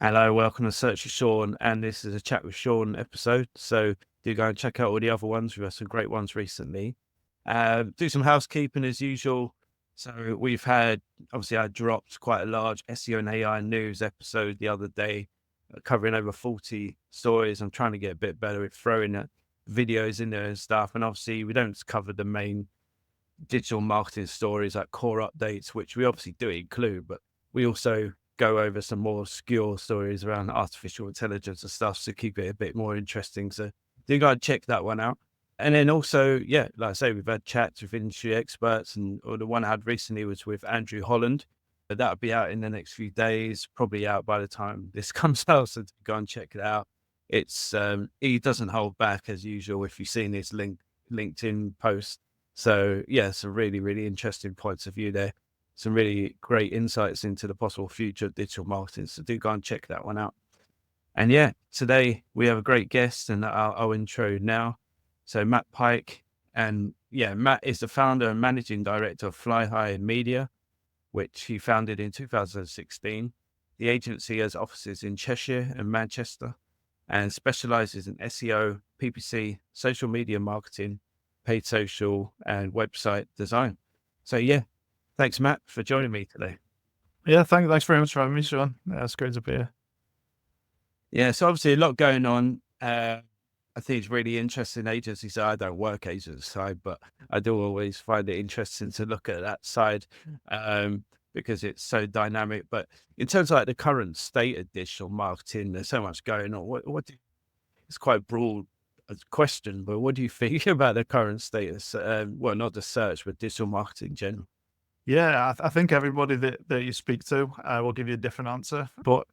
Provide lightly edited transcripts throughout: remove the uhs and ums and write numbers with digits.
Hello, welcome to Search with Sean, and this is a Chat with Sean episode. So do go and check out all the other ones. We've had some great ones recently. Do some housekeeping as usual. So we've had, obviously, I dropped quite a large SEO and AI news episode the other day, covering over 40 stories. I'm trying to get a bit better at throwing videos in there and stuff. And obviously, we don't cover the main digital marketing stories like core updates, which we obviously do include, but we also go over some more obscure stories around artificial intelligence and stuff to keep it a bit more interesting. So do go and check that one out. And then also, yeah, like I say, we've had chats with industry experts, and or the one I had recently was with Andrew Holland. But that'll be out in the next few days, probably out by the time this comes out. So go and check it out. It's he doesn't hold back as usual. If you've seen his LinkedIn post, so yeah, some really, really interesting points of view there. Some really great insights into the possible future of digital marketing. So do go and check that one out. And yeah, today we have a great guest, and I'll intro now. So Matt Pyke, and yeah, Matt is the founder and managing director of Fly High Media, which he founded in 2016. The agency has offices in Cheshire and Manchester, and specializes in SEO, PPC, social media marketing, paid social, and website design. So yeah, thanks, Matt, for joining me today. Yeah, thanks very much for having me, Sean. Yeah, it's great to be here. Yeah, so obviously a lot going on. I think it's really interesting agency side. I don't work agency side, but I do always find it interesting to look at that side because it's so dynamic. But in terms of like the current state of digital marketing, there's so much going on. It's quite broad question, but what do you think about the current status? Well, not the search, but digital marketing in general. Yeah, I think everybody that you speak to will give you a different answer. But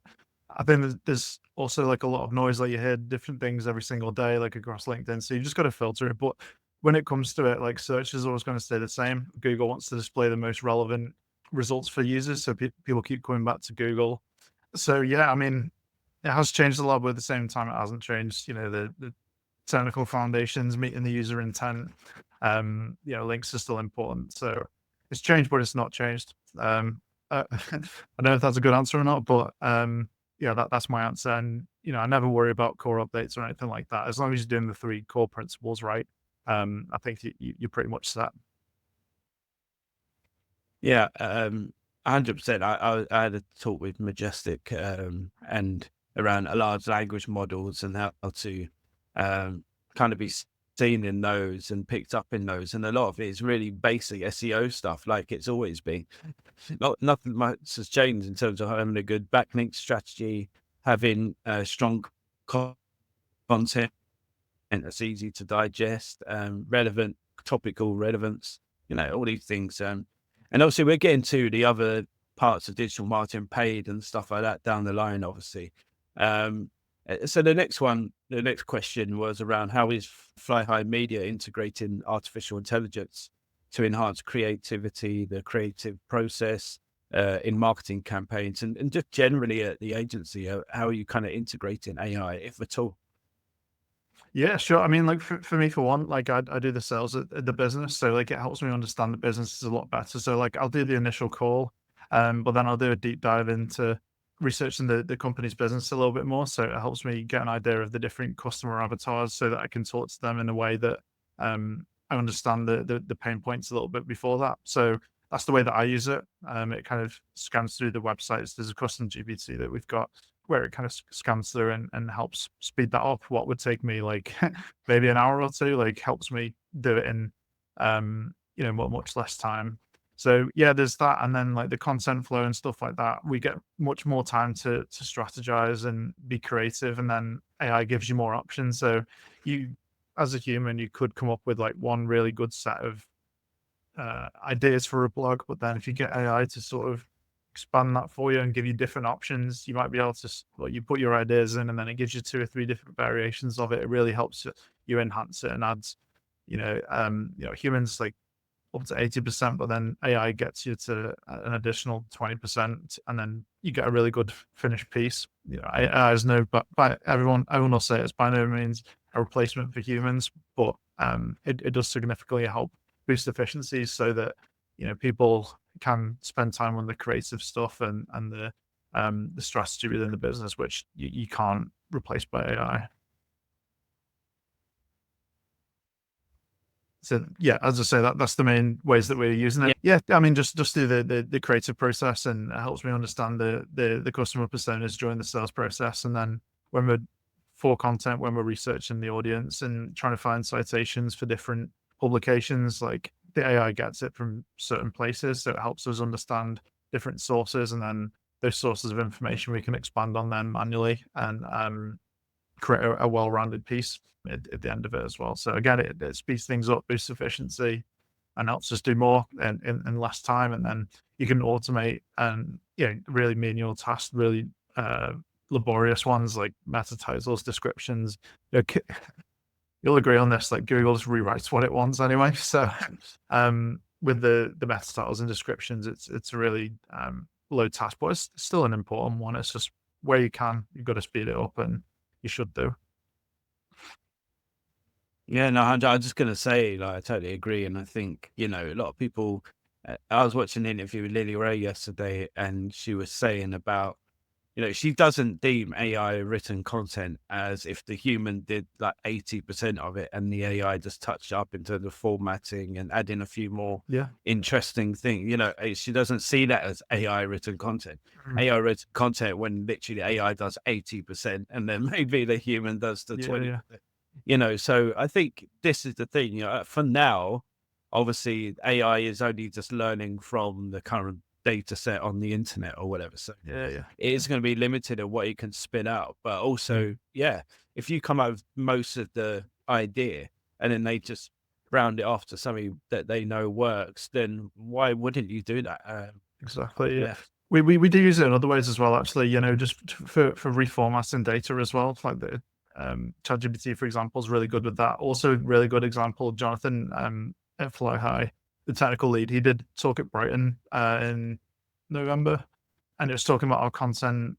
I think there's also like a lot of noise. Like you hear different things every single day, like across LinkedIn. So you just got to filter it. But when it comes to it, like search is always going to stay the same. Google wants to display the most relevant results for users, so people keep coming back to Google. So yeah, I mean, it has changed a lot, but at the same time, it hasn't changed. The technical foundations, meeting the user intent. Links are still important. So it's changed, but it's not changed. I don't know if that's a good answer or not, but yeah, that's my answer. And I never worry about core updates or anything like that. As long as you're doing the three core principles right, I think you're pretty much set. Yeah, 100%. I had a talk with Majestic and around a large language models and how to kind of be seen in those and picked up in those. And a lot of it is really basic SEO stuff, like it's always been. Nothing much has changed in terms of having a good backlink strategy, having strong content that's easy to digest, relevant, topical relevance, all these things. And obviously we're getting to the other parts of digital marketing, paid and stuff like that down the line, obviously. So the next question was around how is Fly High Media integrating artificial intelligence to enhance creativity, the creative process in marketing campaigns, and just generally at the agency, how are you kind of integrating AI, if at all? Yeah, sure. I mean, like for me, for one, like I do the sales at the business, so like it helps me understand the business a lot better. So like I'll do the initial call, but then I'll do a deep dive into researching the company's business a little bit more. So it helps me get an idea of the different customer avatars, so that I can talk to them in a way that I understand the pain points a little bit before that. So that's the way that I use it. It kind of scans through the websites. There's a custom GPT that we've got where it kind of scans through and helps speed that up. What would take me like maybe an hour or two, like helps me do it in much less time. So yeah, there's that, and then like the content flow and stuff like that. We get much more time to strategize and be creative, and then AI gives you more options. So you, as a human, you could come up with like one really good set of ideas for a blog, but then if you get AI to sort of expand that for you and give you different options, you might be able to, well, you put your ideas in and then it gives you two or three different variations of it. It really helps you enhance it and adds, humans like up to 80%, but then AI gets you to an additional 20%, and then you get a really good finished piece. AI is no, but by everyone will say it's by no means a replacement for humans, but it does significantly help boost efficiencies so that people can spend time on the creative stuff and the the strategy within the business, which you can't replace by AI. So yeah, as I say, that's the main ways that we're using Yeah. it. Yeah, I mean, just do the creative process, and it helps me understand the customer personas during the sales process. And then when we're for content, when we're researching the audience and trying to find citations for different publications, like the AI gets it from certain places, so it helps us understand different sources, and then those sources of information we can expand on them manually and create a well-rounded piece at the end of it as well. So again, it speeds things up, boosts efficiency, and helps us do more in less time. And then you can automate and really menial tasks, really laborious ones like meta titles, descriptions. You'll agree on this. Like Google just rewrites what it wants anyway. So with the meta titles and descriptions, it's a really low task, but it's still an important one. It's just where you can, you've got to speed it up, and you should do. Yeah, no, I'm just gonna say, like, I totally agree, and I think a lot of people. I was watching an interview with Lily Ray yesterday, and she was saying about, she doesn't deem AI written content as if the human did like 80% of it, and the AI just touched up into the formatting and add in a few more Yeah. interesting things. She doesn't see that as AI written content. Mm. AI written content when literally AI does 80%, and then maybe the human does the Yeah, 20%. yeah. So I think this is the thing, for now, obviously AI is only just learning from the current data set on the internet or whatever. So Yeah, yeah. it is going to be limited at what it can spin out. But also, if you come up with most of the idea and then they just round it off to something that they know works, then why wouldn't you do that? Exactly. Yeah. Yeah. We do use it in other ways as well, actually, just for reformatting data as well. Like the ChatGPT, for example, is really good with that. Also, really good example, Jonathan at Fly High, the technical lead, he did talk at Brighton in November, and it was talking about our content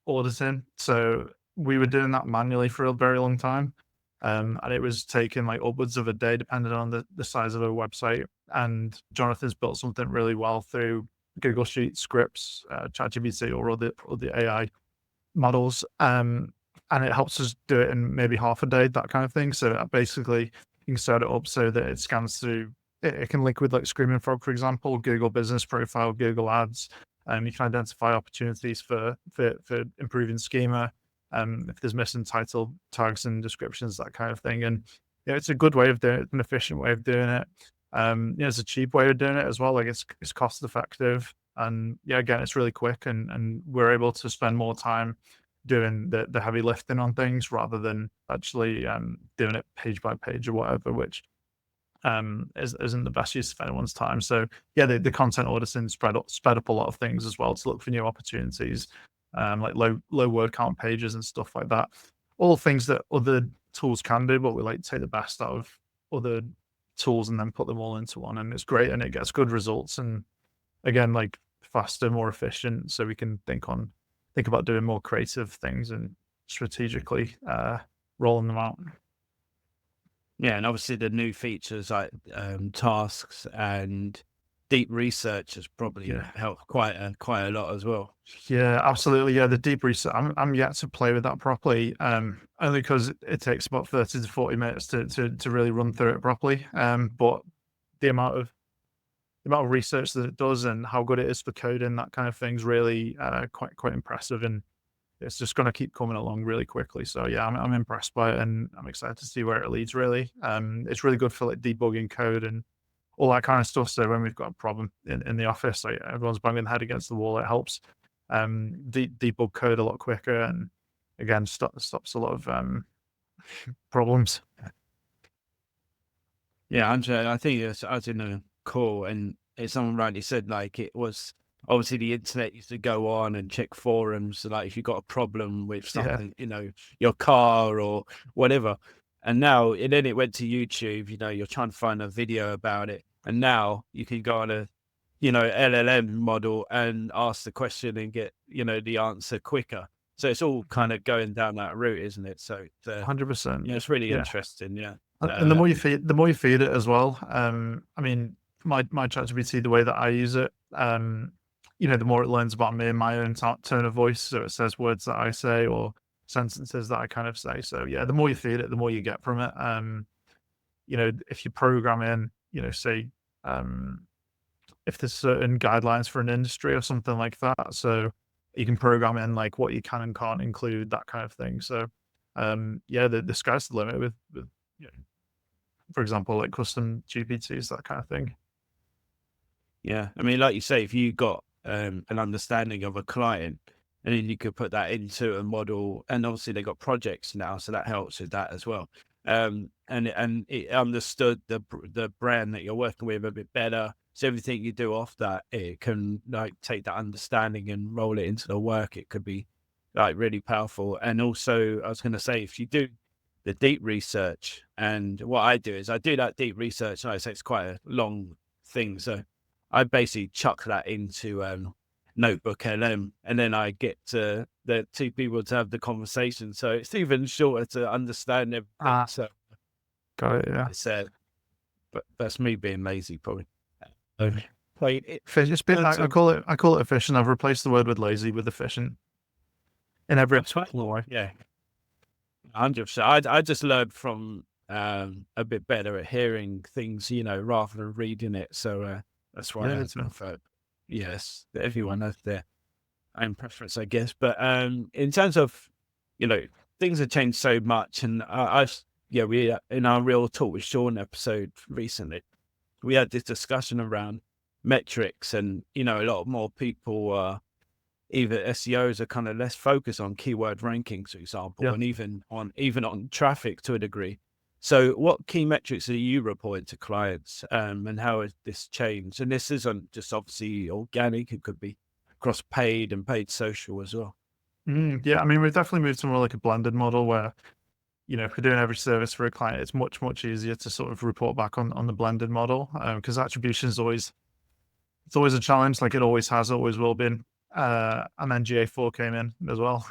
auditing. So we were doing that manually for a very long time. And it was taking like upwards of a day, depending on the size of a website. And Jonathan's built something really well through Google Sheets, scripts, ChatGPT, or other AI models. And it helps us do it in maybe half a day, that kind of thing. So basically, you can set it up so that it scans through. It can link with like Screaming Frog, for example, Google Business Profile, Google Ads. You can identify opportunities for improving schema. If there's missing title tags and descriptions, that kind of thing. And it's a good way of doing it, an efficient way of doing it. It's a cheap way of doing it as well. Like it's cost effective, and again, it's really quick, and we're able to spend more time doing the heavy lifting on things rather than actually doing it page by page or whatever, which isn't the best use of anyone's time. So the content auditing sped up a lot of things as well to look for new opportunities, like low word count pages and stuff like that. All things that other tools can do, but we like to take the best out of other tools and then put them all into one, and it's great, and it gets good results, and again, like faster, more efficient, so we can think about doing more creative things and strategically rolling them out. Yeah, and obviously the new features like tasks and deep research has probably helped quite a lot as well. Yeah, absolutely. Yeah, the deep research. I'm yet to play with that properly. Only because it takes about 30 to 40 minutes to really run through it properly. But the amount of research that it does and how good it is for coding, that kind of thing's really quite impressive, and it's just going to keep coming along really quickly. So yeah, I'm impressed by it, and I'm excited to see where it leads. Really, it's really good for like debugging code and all that kind of stuff. So when we've got a problem in the office, like everyone's banging their head against the wall, it helps debug code a lot quicker, and again stops a lot of problems. Yeah, Andrea, I think I was in a call and someone rightly said like it was obviously the internet used to go on and check forums, like if you got a problem with Yeah, something, your car or whatever. And then it went to YouTube, you're trying to find a video about it. And now you can go on a, LLM model and ask the question and get, the answer quicker. So it's all kind of going down that route, isn't it? So 100%. it's really Yeah. interesting. Yeah. And the more you feed it as well. I mean, my ChatGPT, the way that I use it, the more it learns about me and my own tone of voice. So it says words that I say or sentences that I kind of say. So yeah, the more you feed it, the more you get from it. If you program in, say, um, if there's certain guidelines for an industry or something like that, so you can program in like what you can and can't include, that kind of thing. So yeah, the sky's the limit with you know, for example, like custom GPTs, that kind of thing. Yeah. I mean, like you say, if you got an understanding of a client and then you could put that into a model, and obviously they got projects now, so that helps with that as well. And it understood the brand that you're working with a bit better. So everything you do off that, it can like take that understanding and roll it into the work. It could be like really powerful. And also, I was going to say, if you do the deep research, and what I do is I do that deep research, and I say it's quite a long thing, so I basically chuck that into Notebook LM, and then I get the two people to have the conversation. So it's even shorter to understand everything. Ah, So got it. Yeah. it's but that's me being lazy, probably. Okay. Like It's been, that's I call it efficient. I've replaced the word with lazy with efficient in every that's right. possible way. Yeah, 100%. I just learned from a bit better at hearing things, rather than reading it. So that's why Yeah, I it's prefer. Yes, everyone has their own preference, I guess. But in terms of, you know, things have changed so much, and yeah, we in our Real Talk with Sean episode recently, we had this discussion around metrics, and a lot more people either SEOs are kind of less focused on keyword rankings, for example, yeah. and even on traffic to a degree. So, what key metrics are you reporting to clients, and how has this changed? And this isn't just obviously organic; it could be across paid and paid social as well. Yeah, I mean, we've definitely moved to more like a blended model where, if we're doing every service for a client, it's much, much easier to sort of report back on the blended model, because attribution is always a challenge, like it always has, always will been. And then GA4 came in as well.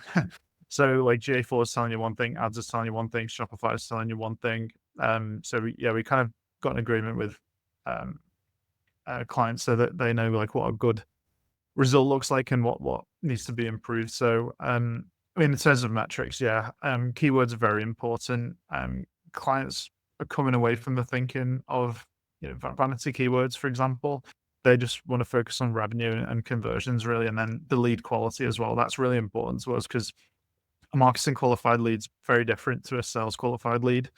So like GA4 is telling you one thing, ads is telling you one thing, Shopify is telling you one thing. So we kind of got an agreement with um, clients so that they know like what a good result looks like and what needs to be improved. So I mean, in terms of metrics, yeah, keywords are very important. Clients are coming away from the thinking of vanity keywords, for example. They just want to focus on revenue and conversions really, and then the lead quality as well. That's really important to us because a marketing qualified lead's very different to a sales qualified lead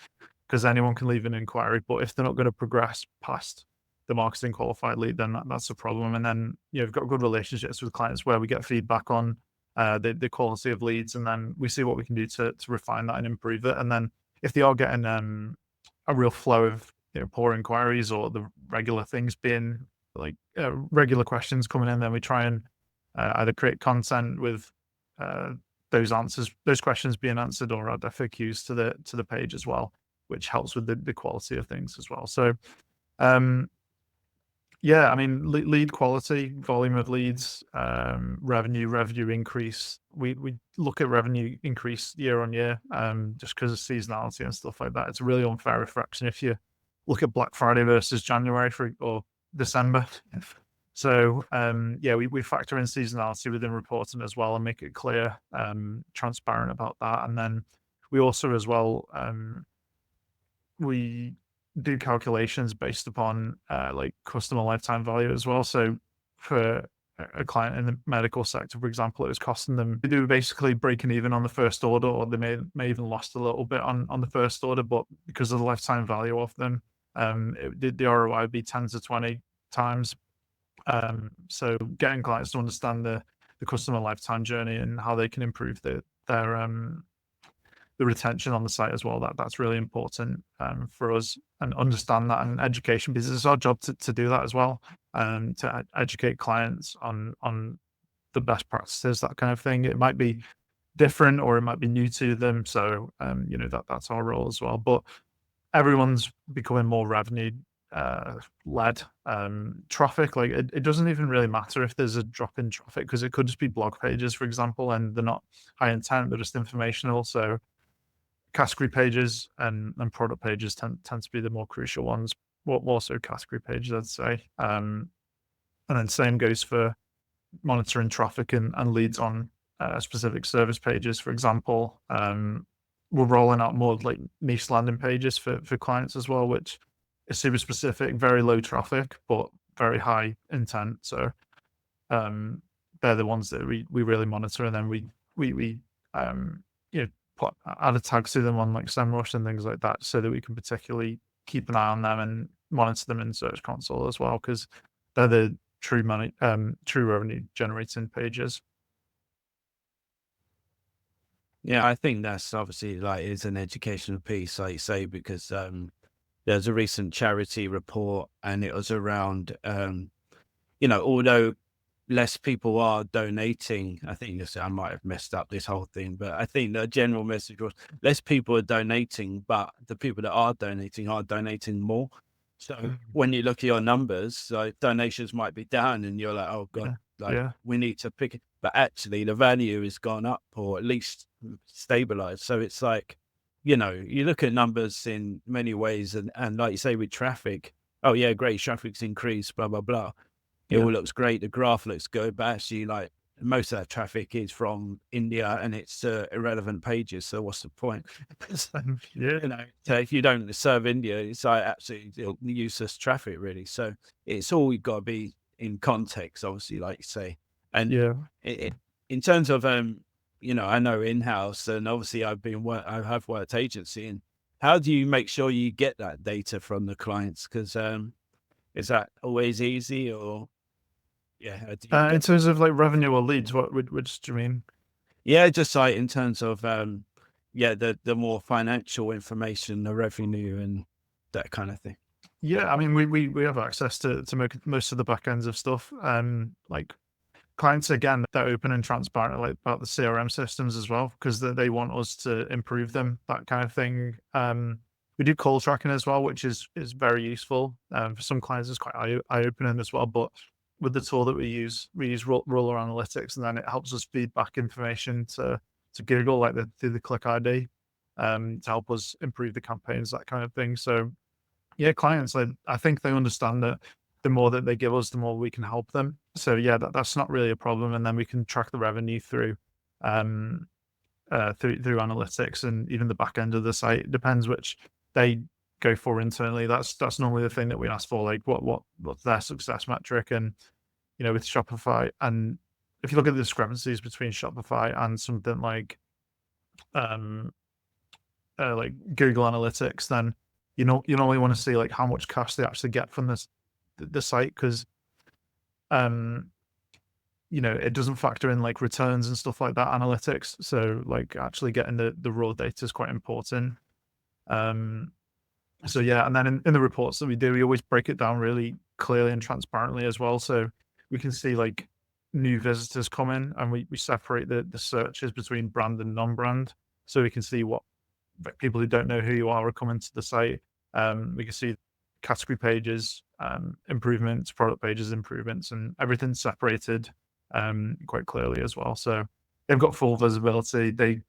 because anyone can leave an inquiry, but if they're not going to progress past the marketing qualified lead, then that's a problem. And then we've got good relationships with clients where we get feedback on the quality of leads, and then we see what we can do to refine that and improve it. And then if they are getting a real flow of poor inquiries or the regular things being like regular questions coming in, then we try and either create content with uh, those questions being answered, or add FAQs to the page as well, which helps with the quality of things as well. So, yeah, I mean, lead quality, volume of leads, revenue increase. We look at revenue increase year on year, just because of seasonality and stuff like that. It's a really unfair reflection if you look at Black Friday versus January or December. So, yeah, we factor in seasonality within reporting as well and make it clear, transparent about that. And then we also as well, we do calculations based upon like customer lifetime value as well. So for a client in the medical sector, for example, it was costing them, they do basically breaking even on the first order, or they may even lost a little bit on the first order, but because of the lifetime value of them, the ROI would be 10 to 20 times. So getting clients to understand the customer lifetime journey and how they can improve their the retention on the site as well. That's really important for us, and understand that, and education, because it's our job to do that as well, to educate clients on the best practices, that kind of thing. It might be different or it might be new to them, so that's our role as well. But everyone's becoming more revenue led. Traffic, like it doesn't even really matter if there's a drop in traffic, because it could just be blog pages, for example, and they're not high intent, they're just informational. So category pages and product pages tend to be the more crucial ones. More so category pages, I'd say. And then same goes for monitoring traffic and leads on specific service pages, for example. We're rolling out more like niche landing pages for clients as well, which is super specific, very low traffic, but very high intent. So they're the ones that we really monitor, and then we you know add a tag to them on like SEMrush and things like that, so that we can particularly keep an eye on them and monitor them in Search Console as well, because they're the true revenue generating pages. Yeah, I think that's obviously like is an educational piece, like you say, because there's a recent charity report and it was around although less people are donating, I think this I might have messed up this whole thing, but I think the general message was less people are donating, but the people that are donating more. So when you look at your numbers, like donations might be down and you're like, oh God, Yeah. like Yeah. we need to pick it. But actually the value has gone up or at least stabilized. So it's like, you look at numbers in many ways and like you say with traffic, oh yeah, great, traffic's increased, blah, blah, blah. It Yeah. all looks great. The graph looks good, but actually, like most of that traffic is from India and it's irrelevant pages. So what's the point? So, Yeah. so if you don't serve India, it's like absolutely useless traffic, really. So it's all got to be in context, obviously, like you say. And Yeah. in terms of I know in-house, and obviously I have worked agency. And how do you make sure you get that data from the clients? Because is that always easy or? Yeah, how do you In get terms of like revenue or leads, which do you mean? yeah, just like in terms of the more financial information, the revenue and that kind of thing. Yeah, I mean, we have access to make most of the back ends of stuff. Like clients, again, they're open and transparent like about the CRM systems as well, because they want us to improve them, that kind of thing. We do call tracking as well, which is very useful. For some clients, it's quite eye opening as well. But with the tool that we use Roller Analytics, and then it helps us feed back information to Google, like through the click ID, to help us improve the campaigns, that kind of thing. So yeah, clients, I think they understand that the more that they give us, the more we can help them. So yeah, that's not really a problem. And then we can track the revenue um, through analytics and even the back end of the site. It depends which they go for internally. That's normally the thing that we ask for, like what's their success metric. And with Shopify, and if you look at the discrepancies between Shopify and something um like Google Analytics, then you normally want to see like how much cash they actually get from the site, because um it doesn't factor in like returns and stuff like that, analytics. So like actually getting the raw data is quite important. um so yeah, and then in the reports that we do, we always break it down really clearly and transparently as well, so we can see like new visitors come in, and we separate the searches between brand and non-brand, so we can see what like people who don't know who you are coming to the site. We can see category pages, improvements, product pages, improvements, and everything's separated quite clearly as well. So they've got full visibility. They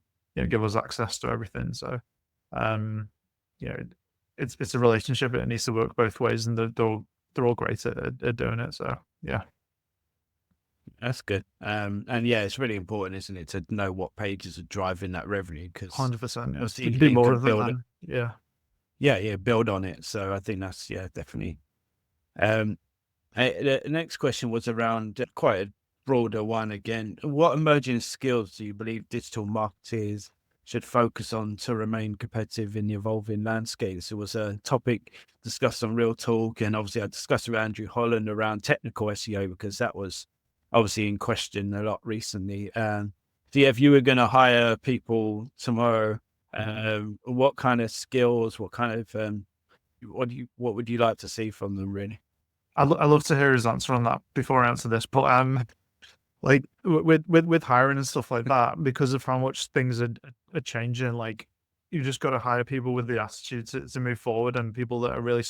give us access to everything. So um, you know, it's a relationship. It needs to work both ways, and they're all great at doing it. So yeah, That's good. And yeah, it's really important, isn't it, to know what pages are driving that revenue? Because 100%. Yeah, obviously we can do you more can of it build it. then. Yeah. Yeah, build on it. So I think that's definitely. Um, the next question was around quite a broader one again. What emerging skills do you believe digital marketers should focus on to remain competitive in the evolving landscapes? It was a topic discussed on Real Talk, and obviously I discussed with Andrew Holland around technical SEO because that was obviously in question a lot recently. So yeah, if you were going to hire people tomorrow, what kind of skills, what kind of what would you like to see from them, really? I love to hear his answer on that before I answer this. But like with hiring and stuff like that, because of how much things are changing, like you just got to hire people with the attitude to move forward, and people that are really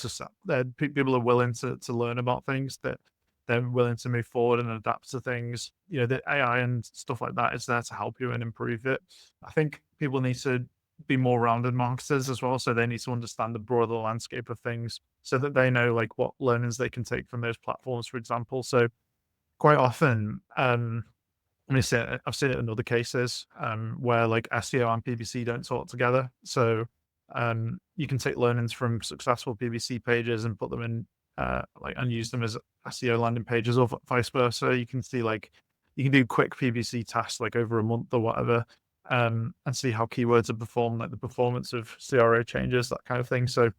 people are willing to learn about things, that they're willing to move forward and adapt to things. The AI and stuff like that is there to help you and improve it. I think people need to be more rounded marketers as well, so they need to understand the broader landscape of things, so that they know like what learnings they can take from those platforms, for example. So quite often, let me say it, I've seen it in other cases, where like SEO and PPC don't talk together. So you can take learnings from successful PPC pages and put them in like and use them as SEO landing pages, or vice versa. You can see like you can do quick PPC tests like over a month or whatever, and see how keywords are performed, like the performance of CRO changes, that kind of thing. So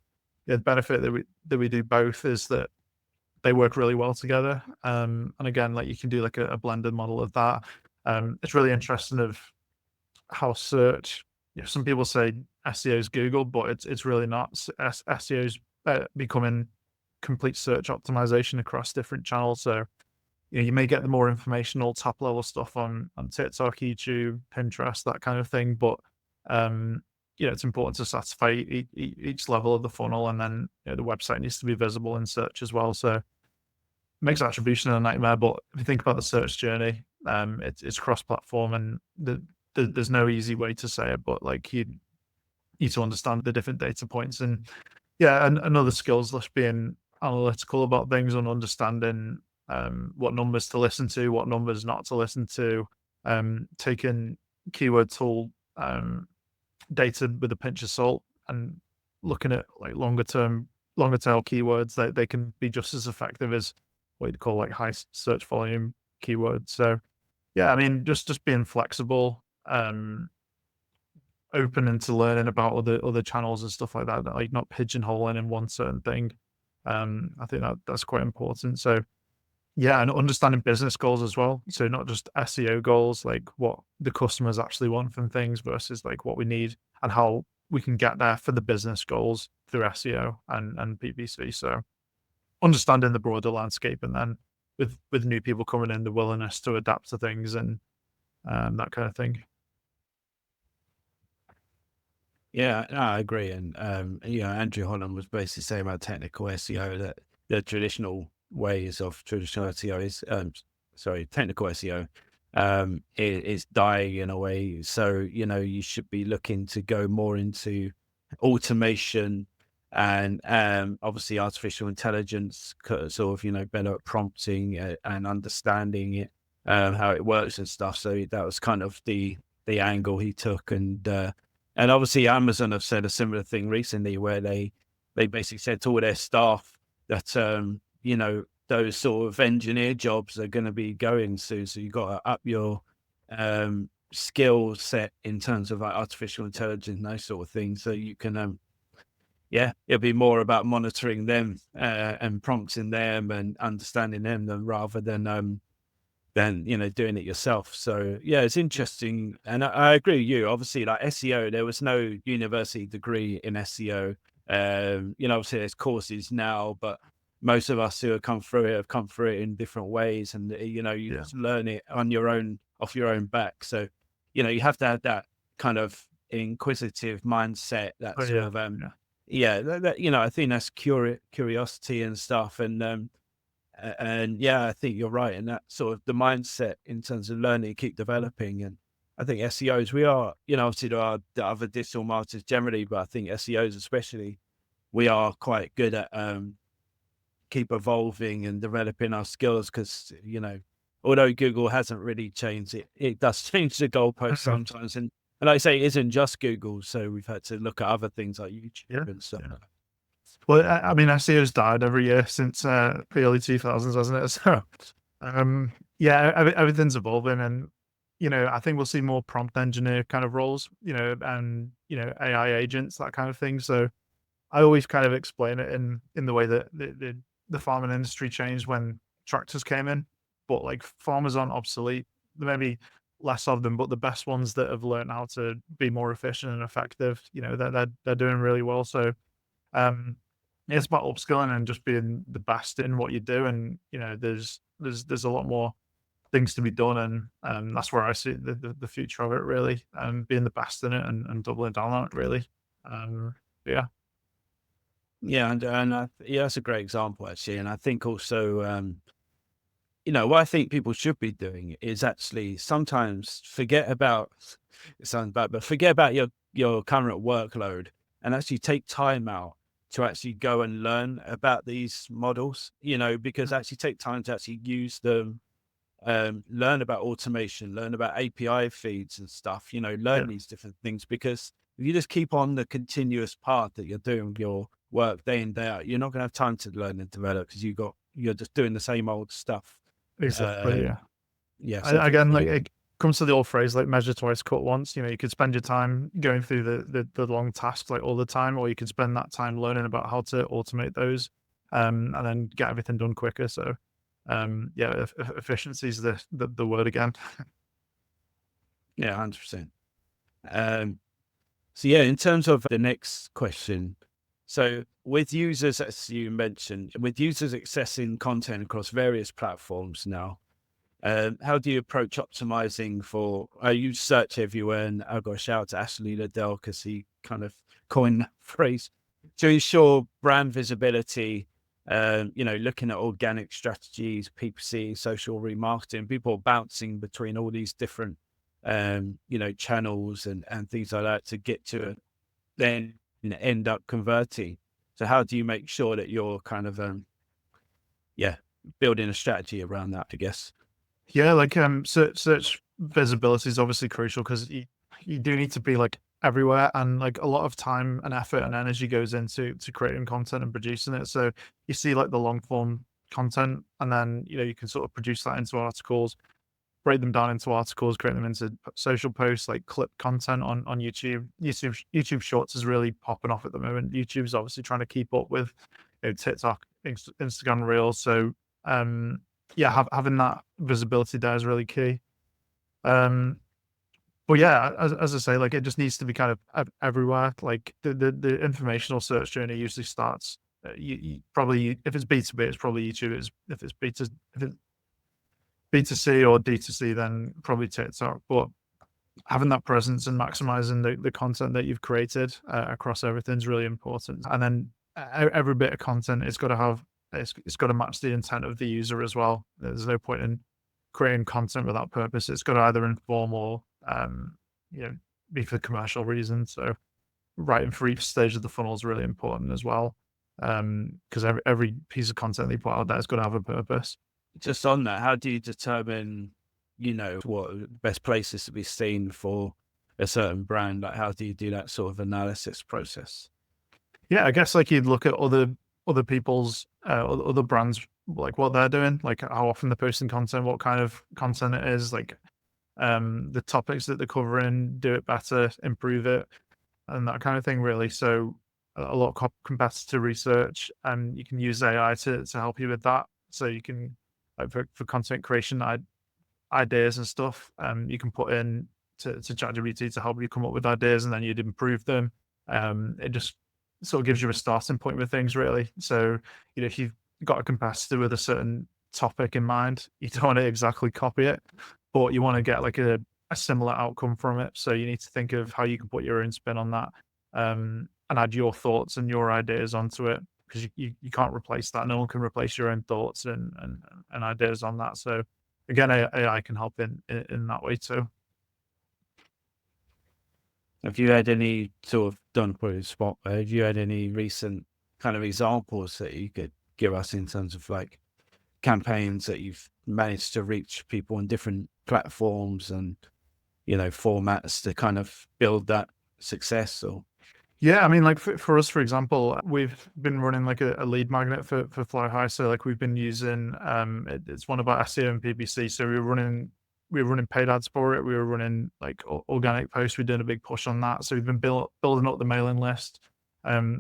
yeah, the benefit that we do both is that they work really well together. And again, like you can do like a blended model of that. It's really interesting of how search. You know, some people say SEO is Google, but it's really not. SEO is becoming complete search optimization across different channels. So you know, you may get the more informational top level stuff on TikTok, YouTube, Pinterest, that kind of thing. But um, you know, it's important to satisfy each level of the funnel, and then you know, the website needs to be visible in search as well. So makes attribution a nightmare. But if you think about the search journey, it's cross-platform, and there's no easy way to say it, but like you need to understand the different data points, and yeah, and other skills, just being analytical about things and understanding what numbers to listen to, what numbers not to listen to, taking keyword tool data with a pinch of salt, and looking at like longer tail keywords that they can be just as effective as what you'd call like high search volume keywords. So yeah, I mean, just being flexible, open into learning about other channels and stuff like that, like not pigeonholing in one certain thing. I think that's quite important. So yeah, and understanding business goals as well. So not just SEO goals, like what the customers actually want from things versus like what we need and how we can get there for the business goals through SEO and PPC. So understanding the broader landscape, and then with new people coming in, the willingness to adapt to things, and that kind of thing. Yeah, no, I agree. And you know, Andrew Holland was basically saying about technical SEO that the traditional ways of traditional SEO is, sorry, technical SEO, is dying in a way. So you know, you should be looking to go more into automation and obviously artificial intelligence, sort of, you know, better at prompting and understanding it, how it works and stuff. So that was kind of the angle he took. And obviously Amazon have said a similar thing recently, where they basically said to all their staff that you know, those sort of engineer jobs are going to be going soon. So you've got to up your skill set in terms of like artificial intelligence and those sort of things, so you can yeah, it'll be more about monitoring them and prompting them and understanding them, than rather than you know, doing it yourself. So yeah, it's interesting, and I agree with you. Obviously, like SEO, there was no university degree in SEO. You know, obviously there's courses now, but most of us who have come through it have come through it in different ways, and you know, you Yeah. just learn it on your own, off your own back. So you know, you have to have that kind of inquisitive mindset, that Oh sort yeah. of Yeah. yeah, that, you know, I think that's curiosity and stuff. And yeah, I think you're right. And that sort of the mindset in terms of learning, keep developing. And I think SEOs, we are, you know, obviously there are the other digital marketers generally, but I think SEOs especially, we are quite good at keep evolving and developing our skills, because, you know, although Google hasn't really changed it, it does change the goalpost Mhm. sometimes. And like I say, it isn't just Google. So we've had to look at other things like Yeah. YouTube and stuff. Yeah. Well, I mean, SEO's died every year since the early 2000s, hasn't it? So, yeah, everything's evolving, and you know, I think we'll see more prompt engineer kind of roles, you know, and you know, AI agents, that kind of thing. So, I always kind of explain it in the way that the farming industry changed when tractors came in, but like farmers aren't obsolete. There may be less of them, but the best ones that have learned how to be more efficient and effective, you know, they're doing really well. So, um, it's about upskilling and just being the best in what you do, and you know, there's a lot more things to be done, and that's where I see the future of it really, being the best in it, and doubling down on it really. Yeah. Yeah, yeah, that's a great example actually. And I think also, you know, what I think people should be doing is actually sometimes forget about, it sounds bad, but forget about your current workload and actually take time out to actually go and learn about these models, you know, because actually take time to actually use them, learn about automation, learn about API feeds and stuff, Yeah, learn these different things, because if you just keep on the continuous path that you're doing your work day in, day out, you're not going to have time to learn and develop because you're just doing the same old stuff. exactly. Um, Yeah. yeah. So I think, Again, like yeah, it comes to the old phrase, like measure twice, cut once. You could spend your time going through the long tasks like all the time, or you could spend that time learning about how to automate those, and then get everything done quicker. So, yeah, efficiency is the word again. yeah, 100%. Um, So yeah, in terms of the next question, so with users, as you mentioned, with users accessing content across various platforms now, how do you approach optimizing for? I use search everywhere, and I've got a shout out to Ashley Liddell because he kind of coined that phrase to ensure brand visibility. Looking at organic strategies, PPC, social remarketing, people bouncing between all these different, channels and things like that to get to then end up converting. So how do you make sure that you're kind of yeah, building a strategy around that, I guess? Yeah, like search visibility is obviously crucial because you do need to be like everywhere, and like a lot of time and effort and energy goes into creating content and producing it. So you see like the long form content, and then you can sort of produce that into articles, break them down into articles, create them into social posts, like clip content on YouTube. YouTube Shorts is really popping off at the moment. YouTube's obviously trying to keep up with TikTok, Instagram Reels. So yeah, having that visibility there is really key. Um, but yeah, as I say, like it just needs to be kind of everywhere. Like the informational search journey usually starts. You probably, if it's B2B, it's probably YouTube. If it's B2C or D2C, then probably TikTok. But having that presence and maximizing the content that you've created across everything is really important. And then every bit of content, it's got to match the intent of the user as well. There's no point in creating content without purpose. It's got to either inform or you know be for commercial reasons. So writing for each stage of the funnel is really important as well. Because every piece of content they put out there has got to have a purpose. Just on that, how do you determine, what best places to be seen for a certain brand? Like, how do you do that sort of analysis process? Yeah, I guess like you'd look at other people's other brands, like what they're doing, like how often they're posting content, what kind of content it is, like the topics that they're covering, do it better, improve it, and that kind of thing, really. So a lot of competitor research, and you can use AI to help you with that. So you can like for content creation ideas and stuff, you can put in to ChatGPT to help you come up with ideas, and then you'd improve them. It just sort of gives you a starting point with things, really. So if you've got a competitor with a certain topic in mind, you don't want to exactly copy it, but you want to get like a similar outcome from it. So you need to think of how you can put your own spin on that, and add your thoughts and your ideas onto it, because you can't replace that. No one can replace your own thoughts and ideas on that. So again, AI can help in that way too. Have you had any sort of done for a spot? Have you had any recent kind of examples that you could give us in terms of like campaigns that you've managed to reach people on different platforms and formats to kind of build that success? Or Yeah, I mean, like for us, for example, we've been running like a lead magnet for Fly High. So like we've been using it's one of our SEO and PPC. So we were running paid ads for it. We were running like organic posts. We're doing a big push on that. So we've been building up the mailing list.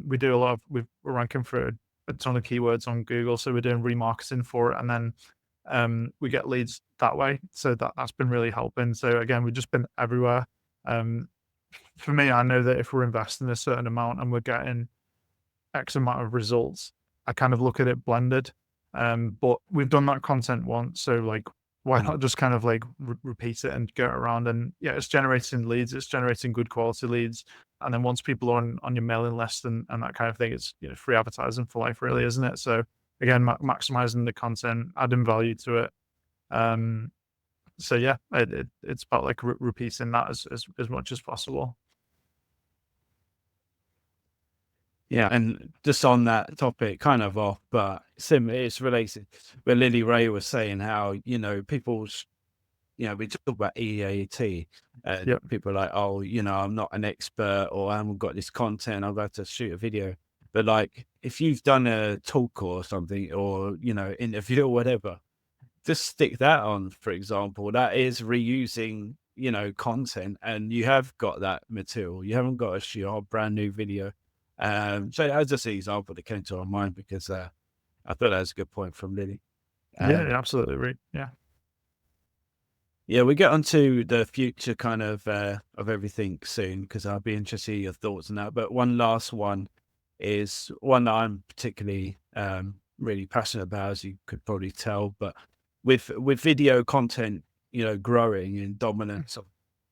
We do a lot of we're ranking for a ton of keywords on Google. So we're doing remarketing for it, and then we get leads that way. So that's been really helping. So again, we've just been everywhere. Um, for me, I know that if we're investing a certain amount and we're getting X amount of results, I kind of look at it blended. But we've done that content once, so like, why not just kind of like repeat it and go around? And yeah, it's generating leads, it's generating good quality leads. And then once people are on your mailing list and that kind of thing, it's free advertising for life, really, isn't it? So again, maximizing the content, adding value to it. Um, so yeah, it's about like repeating that as much as possible. Yeah, and just on that topic, kind of off, but it's related. Where Lily Ray was saying how people's we talk about EAT, and Yep. people are like, oh, I'm not an expert, or I haven't got this content, I'm about to shoot a video. But like, if you've done a talk or something, or interview or whatever, just stick that on, for example. That is reusing content, and you have got that material. You haven't got to shoot a brand new video. So that's just an example that came to our mind, because I thought that was a good point from Lily. Yeah, um, absolutely right. Yeah. yeah, we get onto the future kind of everything soon, because I'll be interested in your thoughts on that. But one last one is one that I'm particularly really passionate about, as you could probably tell. But with video content, growing in dominance of,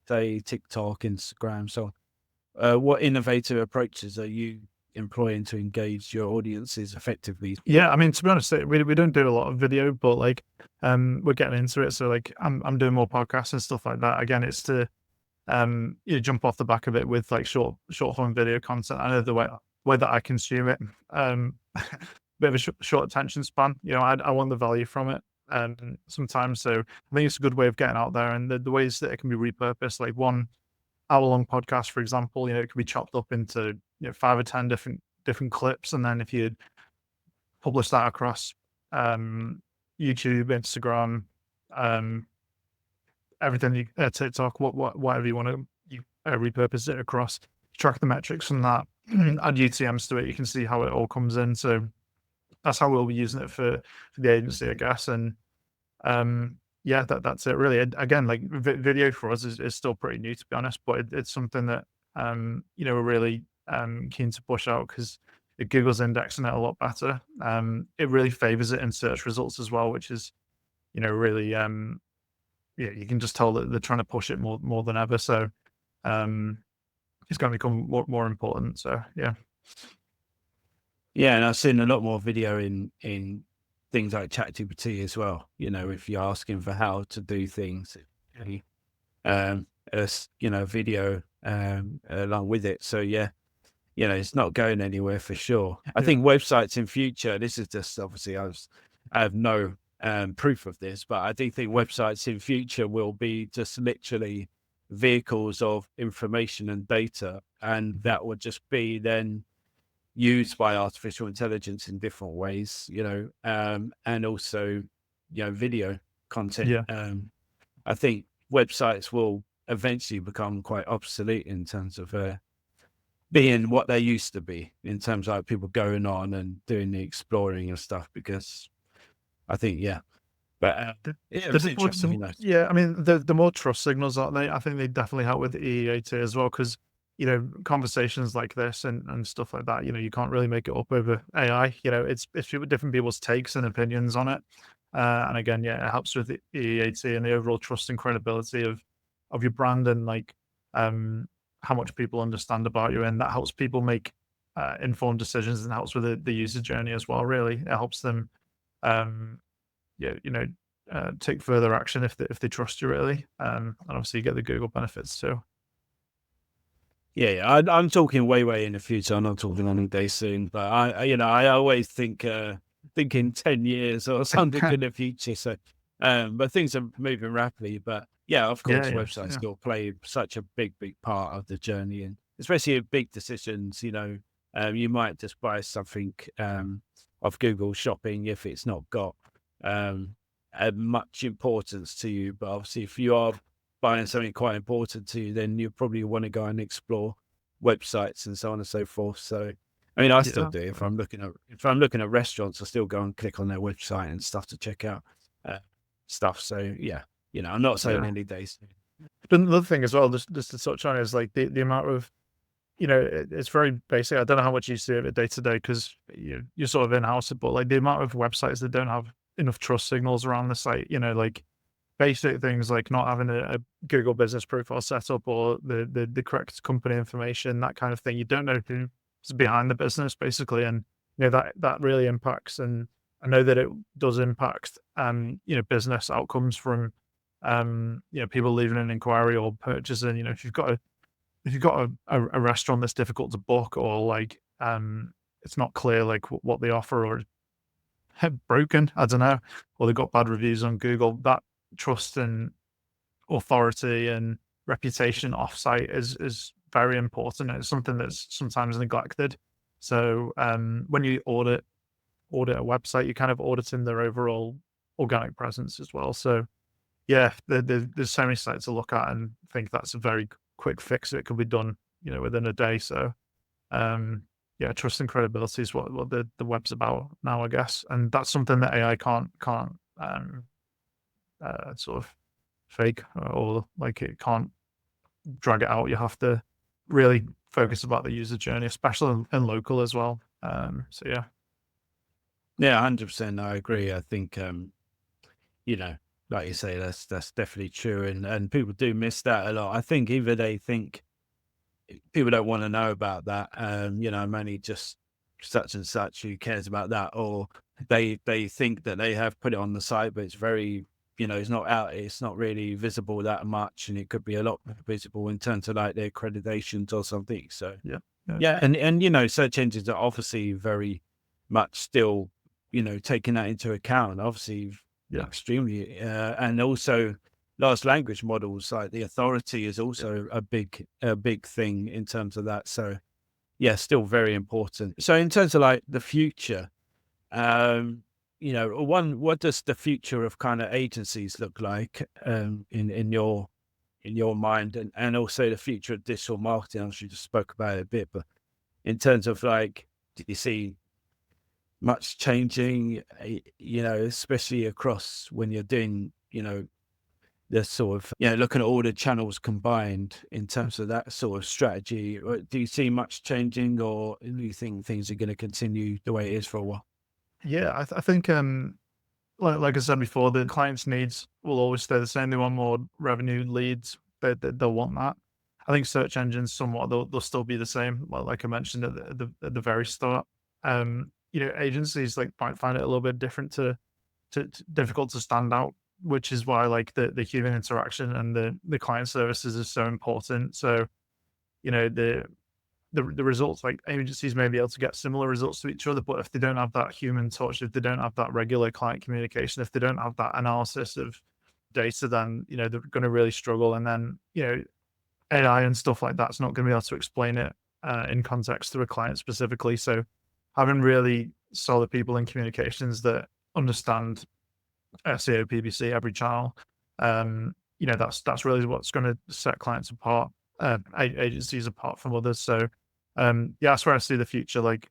say, TikTok, Instagram, so what innovative approaches are you employing to engage your audiences effectively? Yeah, I mean, to be honest, we don't do a lot of video, but like, we're getting into it. So like, I'm doing more podcasts and stuff like that. Again, it's to jump off the back of it with like short form video content. I know the way that I consume it, bit of a short attention span. I want the value from it, sometimes. So I think it's a good way of getting out there, and the ways that it can be repurposed. Like 1 hour long podcast, for example, it can be chopped up into 5 or 10 different clips, and then if you publish that across YouTube, Instagram, um, everything, TikTok, whatever you want to repurpose it across, track the metrics from that, add UTMs to it. You can see how it all comes in. So that's how we'll be using it for the agency, I guess. And yeah, that's it really. Again, like video for us is still pretty new, to be honest, but it's something that we're really keen to push out, because Google's indexing it a lot better. It really favors it in search results as well, which is really yeah, you can just tell that they're trying to push it more than ever. So um, it's going to become more important. So yeah. Yeah, and I've seen a lot more video in things like ChatGPT as well. If you're asking for how to do things, really, video along with it. So yeah, it's not going anywhere for sure. I Yeah. think websites in future. This is just obviously I have no proof of this, but I do think websites in future will be just literally vehicles of information and data, and that would just be then used by artificial intelligence in different ways, and also, video content. Yeah. I think websites will eventually become quite obsolete in terms of being what they used to be, in terms of people going on and doing the exploring and stuff, because I think, yeah. But The, yeah, it the, was the, more- interesting, the- yeah, I mean, the more trust signals, aren't they? I think they definitely help with the EEAT as well, because conversations like this and stuff like that, you can't really make it up over AI. It's different people's takes and opinions on it. And again, yeah, it helps with the EEAT and the overall trust and credibility of your brand, and like how much people understand about you, and that helps people make informed decisions, and helps with the user journey as well. Really, it helps them um, yeah, take further action if they trust you really. And obviously you get the Google benefits too. Yeah, I'm talking way in the future. I'm not talking any day soon, but I always think in 10 years or something in the future. So, but things are moving rapidly. But yeah, of Yeah, course, yeah, websites yeah. still play such a big part of the journey, and especially in big decisions. You might just buy something of Google Shopping if it's not got much importance to you. But obviously, if you are buying something quite important to you, then you probably want to go and explore websites and so on and so forth. So, I mean, I still Yeah. do. If I'm looking at restaurants, I still go and click on their website and stuff to check out stuff. So, yeah, I'm not saying Yeah. any days. But another thing as well, just to touch on, is like the amount of it's very basic. I don't know how much you see of it day to day, because you're sort of in house, but like the amount of websites that don't have enough trust signals around the site, like basic things like not having a Google business profile set up, or the correct company information, that kind of thing. You don't know who's behind the business basically, and that really impacts. And I know that it does impact business outcomes from people leaving an inquiry or purchasing. If you've got a restaurant that's difficult to book, or like it's not clear like what they offer, or broken, I don't know, or they got bad reviews on Google, that trust and authority and reputation offsite is very important. It's something that's sometimes neglected. So when you audit a website, you're kind of auditing their overall organic presence as well. So yeah, there's so many sites to look at and think that's a very quick fix. It could be done, within a day. So yeah, trust and credibility is what the web's about now, I guess, and that's something that AI can't sort of fake, or like it can't drag it out. You have to really focus about the user journey, especially in local as well. So yeah. Yeah, 100%. I agree. I think, you know, like you say, that's definitely true. And people do miss that a lot. I think either they think people don't want to know about that, I'm only just such and such who cares about that, or they think that they have put it on the site, but it's very, it's not out, it's not really visible that much, and it could be a lot more visible in terms of like their accreditations or something. So Yeah. Yeah. yeah, and search engines are obviously very much still, taking that into account. Obviously, Yeah. extremely, and also large language models, like the authority is Yeah. also a big thing in terms of that. So yeah, still very important. So in terms of like the future, what does the future of kind of agencies look like, in your mind, and also the future of digital marketing? I'm sure you just spoke about it a bit, but in terms of like, do you see much changing, especially across when you're doing, the sort of, looking at all the channels combined in terms of that sort of strategy? Do you see much changing, or do you think things are going to continue the way it is for a while? Yeah, I think like I said before, the client's needs will always stay the same. They want more revenue leads. They'll want that. I think search engines somewhat they'll still be the same. Like I mentioned at the very start. Agencies like might find it a little bit different to difficult to stand out, which is why like the human interaction and the client services is so important. So you know the the results, like agencies may be able to get similar results to each other, but if they don't have that human touch, if they don't have that regular client communication, if they don't have that analysis of data, then they're going to really struggle. And then AI and stuff like that's not going to be able to explain it in context to a client specifically. So having really solid people in communications that understand SEO, PPC, every channel, that's really what's going to set clients apart, agencies apart from others. So yeah, that's where I see the future. Like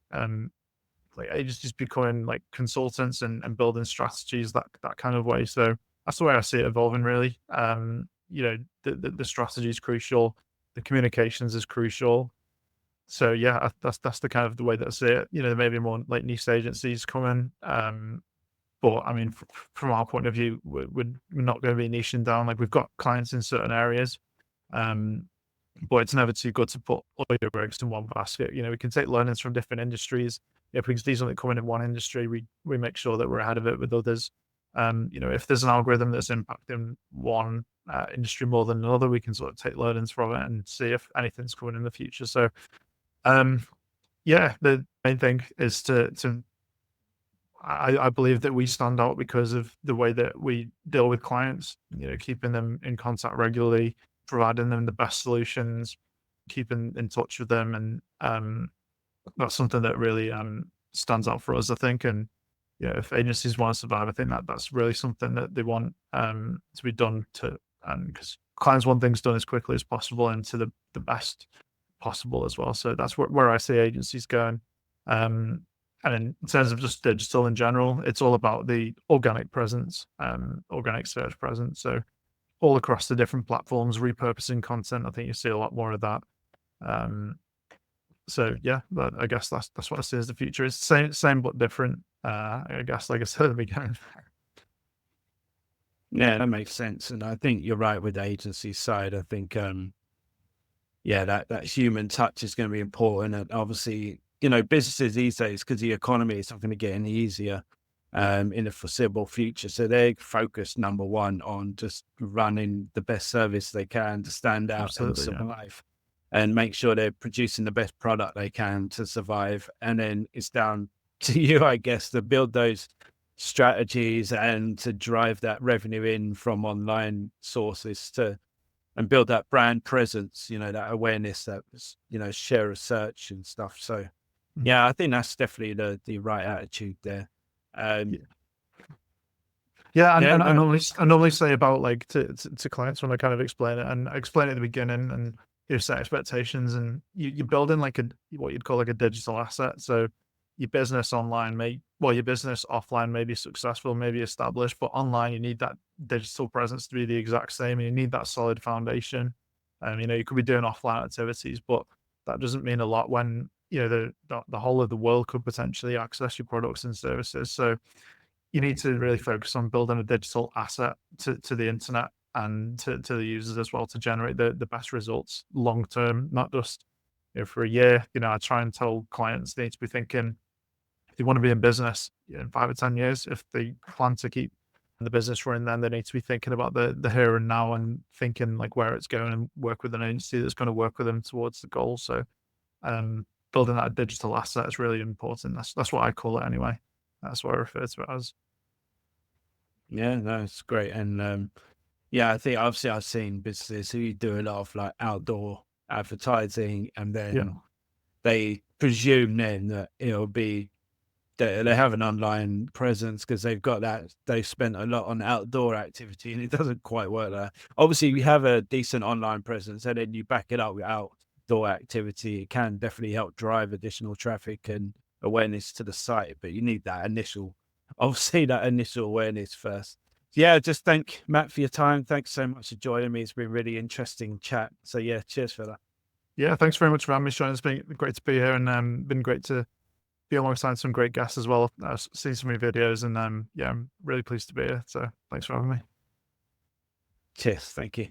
agencies becoming like consultants and building strategies that kind of way. So that's the way I see it evolving. Really, the strategy is crucial. The communications is crucial. So yeah, that's the kind of the way that I see it. There may be more like niche agencies coming. But I mean, from our point of view, we're not going to be niching down. Like we've got clients in certain areas, um, but it's never too good to put all your eggs in one basket. We can take learnings from different industries. If we can see something coming in one industry, we make sure that we're ahead of it with others. If there's an algorithm that's impacting one industry more than another, we can sort of take learnings from it and see if anything's coming in the future. So, yeah, the main thing is to I believe that we stand out because of the way that we deal with clients, keeping them in contact regularly, providing them the best solutions, keeping in touch with them. And that's something that really stands out for us, I think. And yeah, if agencies want to survive, I think that's really something that they want to be done to, because clients want things done as quickly as possible and to the best possible as well. So that's where I see agencies going. And in terms of just digital in general, it's all about the organic presence, organic search presence. So all across the different platforms, repurposing content. I think you see a lot more of that. So yeah, but I guess that's what I see as the future. It's same but different. I guess, like I said at the beginning. Yeah, that makes sense. And I think you're right with the agency side. I think, yeah, that human touch is going to be important. And obviously, businesses these days, because the economy is not going to get any easier in the foreseeable future. So they're focused, number one, on just running the best service they can to stand out and Absolutely, yeah. survive. and make sure they're producing the best product they can to survive. And then it's down to you, I guess, to build those strategies and to drive that revenue in from online sources and build that brand presence, that awareness, that, share a search and stuff. So yeah, I think that's definitely the right attitude there. Yeah. Yeah, Yeah, and no, I normally say about like to clients when I kind of explain it, and I explain it at the beginning, and you set expectations, and you're building like what you'd call like a digital asset. So your business online your business offline may be successful, maybe established, but online you need that digital presence to be the exact same, and you need that solid foundation. You could be doing offline activities, but that doesn't mean a lot when the whole of the world could potentially access your products and services. So you need to really focus on building a digital asset to the internet and to the users as well, to generate the best results long term, not just for a year. I try and tell clients they need to be thinking, if they want to be in business in 5 or 10 years, if they plan to keep the business running, then they need to be thinking about the here and now, and thinking like where it's going, and work with an agency that's going to work with them towards the goal. So building that digital asset is really important. That's what I call it anyway. That's what I refer to it as. yeah, no, it's great. And yeah, I think obviously I've seen businesses who do a lot of like outdoor advertising, and Yeah. then they presume then that it'll be they have an online presence because they've spent a lot on outdoor activity, and it doesn't quite work there. Obviously, we have a decent online presence, and then you back it up with outdoor activity. It can definitely help drive additional traffic and awareness to the site, but you need obviously that initial awareness first. Yeah, just thank Matt for your time. Thanks so much for joining me. It's been really interesting chat. So yeah, cheers for that. Yeah, thanks very much for having me, Sean. It's been great to be here, and been great to be alongside some great guests as well. I've seen some of your videos, and yeah, I'm really pleased to be here. So thanks for having me. Cheers. Thank you.